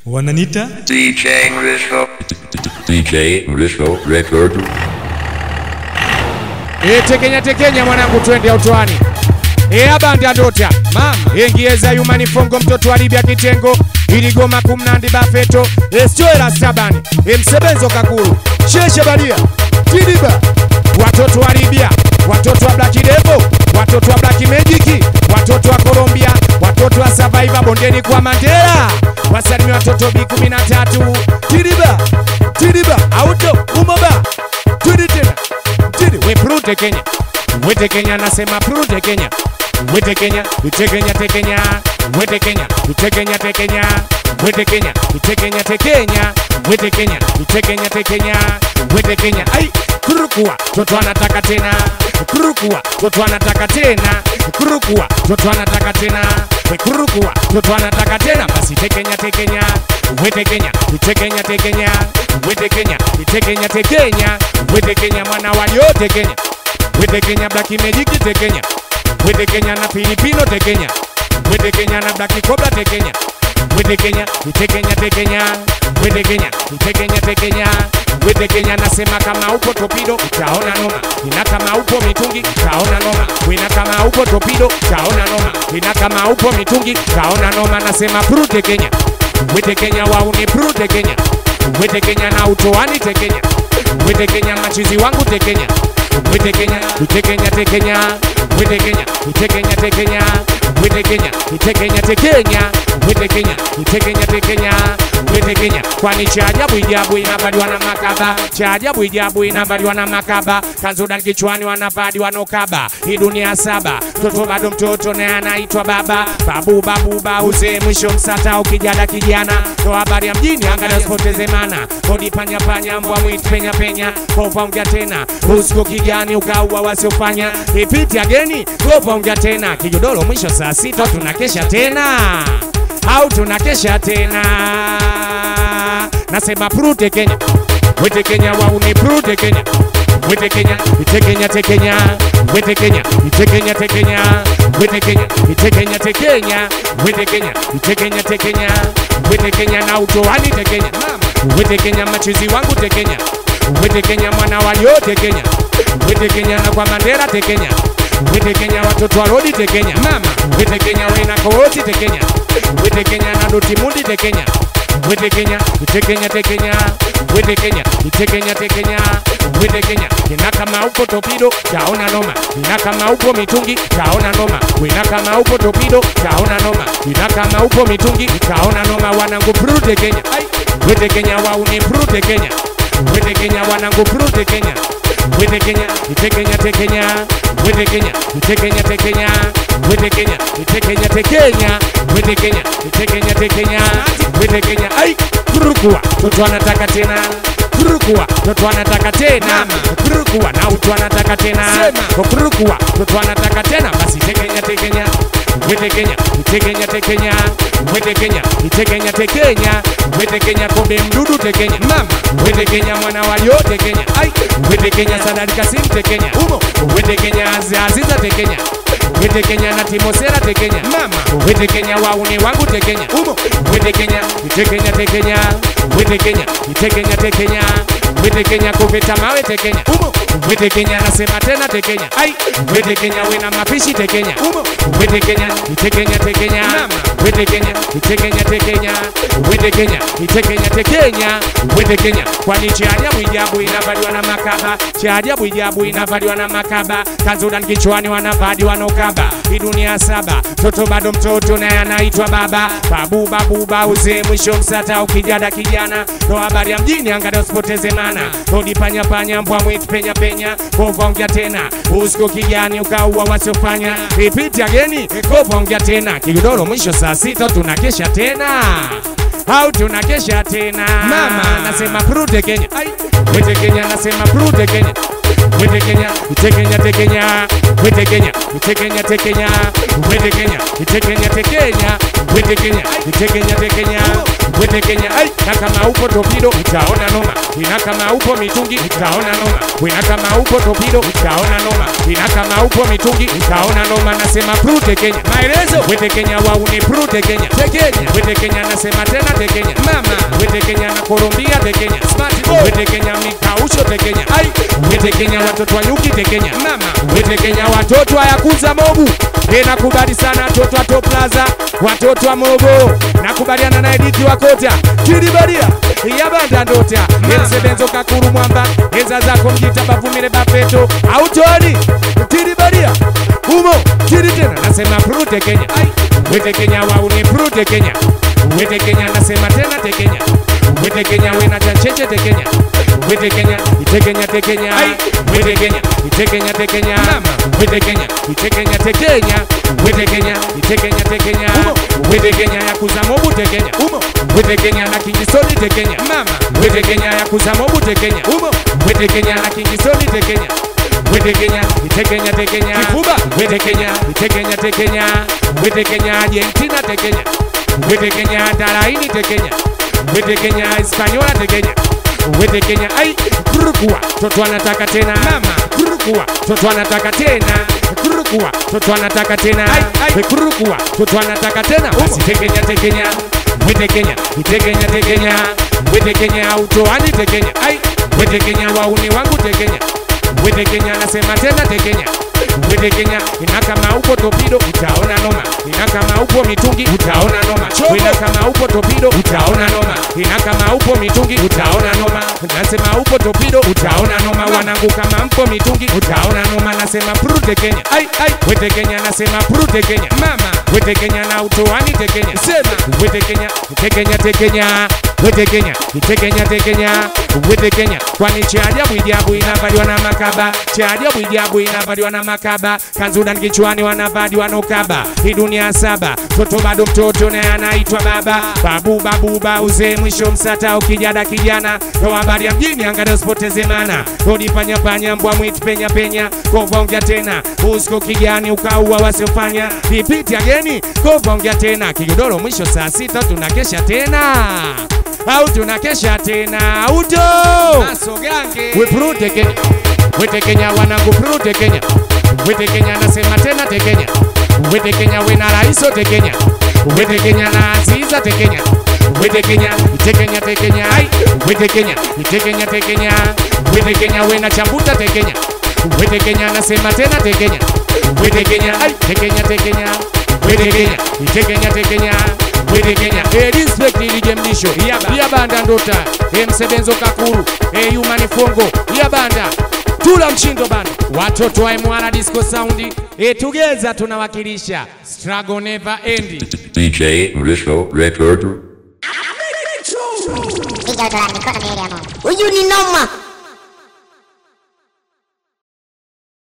Wananita DJ Risho record. Tekenya mwanangu twende autoani. Abanda ndota mama engieza yumani fongo mtoto wa Libya kitengo iligoma kumnandi bafeto estoela sabani msebenzo kakuru sheshe balia tidiba watoto wa Libya, watoto wa Black Devil, watoto wa Black Magic, watoto wa Colombia, watoto wa Survivor bondeni kwa Mandela, wasalimi watoto B13 tidiba auto umoba tuditena tidi we prute Kenya wete Kenya nasema prute Kenya wete Kenya Kenya wete Kenya Kenya wete Kenya Kenya wete Kenya wete Kenya ai kurukua toto anataka tena kurukua toto anataka tena kurukua toto anataka tena kurukua toto anataka tena basi Kenya wete Kenya Kenya wete Kenya wete Kenya mwana wa yote Kenya wete Kenya Black Magic Kenya wete Kenya na Filipino Kenya wete Kenya na Black Cobra Kenya wete Kenya wete Kenya wete Kenya nasema kama upo topido utaona noma ina kama upo mitungi utaona noma ina kama upo topido utaona noma ina kama upo mitungi utaona noma nasema prute Kenya wete Kenya wauni prute Kenya wete Kenya na utoani Kenya wete Kenya machizi wangu Kenya wete Kenya wete Kenya wete Kenya wete Kenya wete Kenya wete Kenya kwani cha ajabu inavaliwa na makaba cha ajabu inavaliwa na makaba kanzoda kichwani wanavadi wanokaba hii dunia saba toto bado mtoto na anaitwa baba babu uzee mwisho msata ukijada kijana ndo habari ya mjini angalia usipoteze mana kodi panya mbwa mwitu penya kopa ongea tena usiku kijani ukaua wasiofanya ipiti ageni kopa ongea tena kijodolo mwisho saa 6 tunakesha tena au tunakesha tena nasema prute Kenya wete Kenya wauni prute Kenya wete Kenya Kenya wete Kenya Kenya wete Kenya Kenya wete Kenya wete Kenya na utoani Kenya wete Kenya machizi wangu Kenya wete Kenya mwana wa yote Kenya wete Kenya na kwa Mandela Kenya wete Kenya watoto wa Rodi Kenya mama wete Kenya wena kooti Kenya wete Kenya na Dotimundi Kenya wete Kenya Kenya wete Kenya Kenya wete Kenya ina kama upo topido taona noma ina kama upo mitungi taona noma ina kama upo topido taona noma ina kama upo mitungi taona noma wanangu prute Kenya wete Kenya wauni prute Kenya wete Kenya wanangu prute Kenya wete Kenya Kenya wete Kenya Kenya wete Kenya Kenya wete Kenya ai kurukua toto anataka tena kurukua toto anataka tena kurukua na utu anataka tena kurukua toto anataka tena basi Kenya wete Kenya wete Kenya wete Kenya kombe mdudu Kenya mama wete Kenya mwana wa yote Kenya ai wete Kenya Sadari Kasim Kenya wete Kenya Aziza Kenya wete Kenya na Timosera Kenya mama wete Kenya wauni wangu Kenya wete Kenya Kenya wete Kenya Kenya wete Kenya kuveta mawe Kenya wete Kenya nasema tena Kenya ai wete Kenya wena mapishi Kenya wete Kenya mama wete Kenya Kenya wete Kenya Kenya wete Kenya kwani cha ajabu inavaliwa na makaba cha ajabu inavaliwa na makaba kanzoda kichwani wanavadi wanokaba hii dunia saba toto bado mtoto na anaitwa baba babu uzee mwisho msata ukijada kijana ndo habari ya mjini angalia usipoteze mana kodi panya mbwa mwitu penya kopa ongea tena usiku kijani ukaua wasiofanya repeat ageni kopa ongea tena kijodoro mwisho saa 6 tunakesha tena au tunakesha tena mama nasema prute Kenya wete Kenya nasema prute Kenya wete Kenya wete Kenya wete Kenya wete Kenya ai na kama upo topido utaona noma ina kama upo mitungi utaona noma ina kama upo topido utaona noma ina kama upo mitungi utaona noma nasema prute Kenya maelezo wete Kenya wauni prute Kenya wete Kenya nasema tena Kenya mama Wetekenya na Colombia tekenya. Smart boy. Wetekenya mikausho tekenya. Ai. Wetekenya watoto wa nyuki tekenya. Mama. Wetekenya watoto wa Yakuza Mobu. Nakubali sana watoto wa Top Plaza. Watoto wa Mobo. Nakubaliana na Ediki wa Kota. Kiribadia. Yabanda ndota. Msebenzo kakuru mwamba. Enza zako mjita bavumile bafeto. Autoni. Kiribadia. Humo. Kiri tena. Nasema prute Kenya. Ai. Wetekenya wauni prute Kenya. Wetekenya nasema tena tekenya. Wetekenya wena chancheche tekenya. Wetekenya itekenya tekenya. Wetekenya itekenya tekenya. Wetekenya itekenya tekenya. Wetekenya itekenya tekenya. Wetekenya Yakuza Mobu tekenya. Wetekenya na Kingisoni tekenya. Wetekenya Yakuza Mobu tekenya. Wetekenya na Kingisoni tekenya. Wetekenya itekenya tekenya. Wetekenya itekenya tekenya. Wetekenya Argentina tekenya. Wetekenya Daraini tekenya. Wetekenya Hispaniola tekenya. Wetekenya ai kurukua toto anataka tena. Kurukua toto anataka tena. Kurukua toto anataka tena. Kurukua toto anataka tena. Basi tekenya tekenya. Wetekenya itekenya tekenya. Wetekenya autoani tekenya. Ai Wetekenya wauni wangu tekenya. Wetekenya nasema tena tekenya. Wetekenya inakama upo topido utaona noma. Inakama upo mitungi utaona noma. Inakama upo topido utaona noma. Inakama upo mitungi utaona noma. Nasema upo topido utaona noma. Wanangu kama mpo mitungi utaona noma. Nasema prute Kenya. Ai ai Wetekenya nasema prute Kenya. Wetekenya na utoani tekenya. Sema Wetekenya tekenya tekenya. Wetekenya itekenya tekenya. Wetekenya kwani cha ajabu inavaliwa na makaba. Cha ajabu inavaliwa na makaba. Kanzudan kichwani wanavadi wanokaba. Hii dunia saba. Toto bado mtoto na anaitwa baba. Babu bauze mwisho msata ukijada kijana. Kwa habari ya mjini angada usipoteze mana. Kodi panya mbwa mwitu penya. Kovongea tena. Usko kijani ukaua wasiofanya. Repeat ageni. Kovongea tena. Kigodoro mwisho saa 6 tunakesha tena. Au tunakesha tena. Auto Masogange. We prute Kenya. Wetekenya wanangu prute Kenya. Wetekenya nasema tena tekenya. Wetekenya wena raiso tekenya. Wetekenya na Aziza tekenya. Wetekenya itekenya tekenya. Ai Wetekenya itekenya tekenya. Wetekenya wena chambuta tekenya. Wetekenya nasema tena tekenya. Wetekenya ai tekenya tekenya. Wetekenya itekenya tekenya. Wetekenya respect ilije mlisho. Yabanda ndota. Msebenzo kakuru. Yumani fongo. Yabanda tula mchindo bana. Watoto wa Mwana Disco Sound. Together tunawakilisha. Struggle never ending. DJ Risco Record. Huyu ni noma.